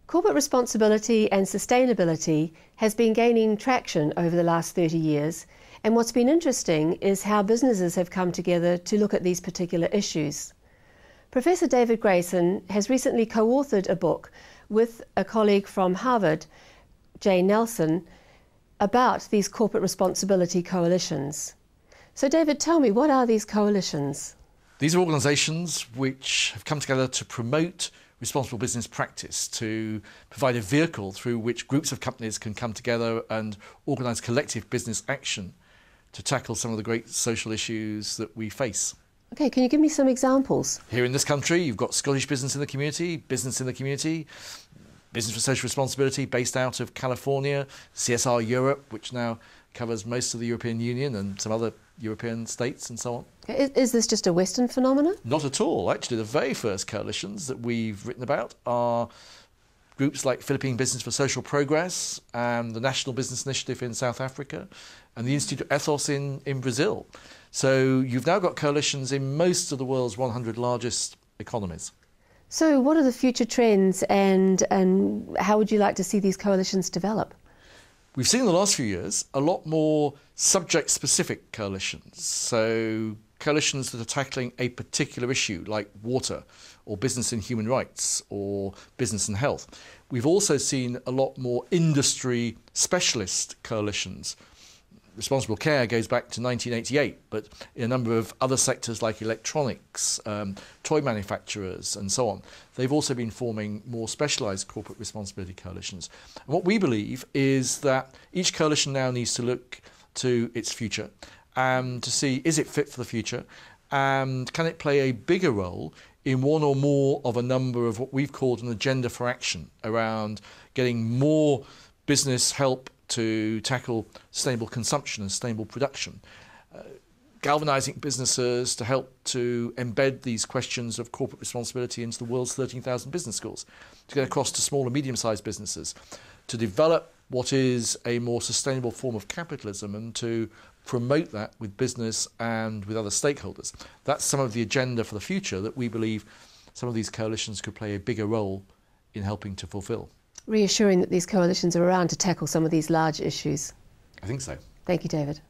Corporate responsibility and sustainability has been gaining traction over the last 30 years, and what's been interesting is how businesses have come together to look at these particular issues. Professor David Grayson has recently co-authored a book with a colleague from Harvard, Jay Nelson, about these corporate responsibility coalitions. So David, tell me, what are these coalitions? These are organisations which have come together to promote responsible business practice, to provide a vehicle through which groups of companies can come together and organise collective business action to tackle some of the great social issues that we face. Okay, can you give me some examples? Here in this country, you've got Scottish Business in the Community, Business in the Community, Business for Social Responsibility based out of California, CSR Europe, which now covers most of the European Union and some other European states and so on. Is this just a Western phenomenon? Not at all. Actually, the very first coalitions that we've written about are groups like Philippine Business for Social Progress and the National Business Initiative in South Africa and the Institute of Ethos in Brazil. So you've now got coalitions in most of the world's 100 largest economies. So what are the future trends and how would you like to see these coalitions develop? We've seen in the last few years a lot more subject-specific coalitions. So coalitions that are tackling a particular issue like water or business and human rights or business and health. We've also seen a lot more industry specialist coalitions. Responsible care goes back to 1988, but in a number of other sectors like electronics, toy manufacturers and so on, they've also been forming more specialised corporate responsibility coalitions. And what we believe is that each coalition now needs to look to its future and to see, is it fit for the future, and can it play a bigger role in one or more of a number of what we've called an agenda for action around getting more business help to tackle sustainable consumption and sustainable production, galvanising businesses to help to embed these questions of corporate responsibility into the world's 13,000 business schools, to get across to small and medium-sized businesses, to develop what is a more sustainable form of capitalism and to promote that with business and with other stakeholders. That's some of the agenda for the future that we believe some of these coalitions could play a bigger role in helping to fulfil. Reassuring that these coalitions are around to tackle some of these large issues. I think so. Thank you, David.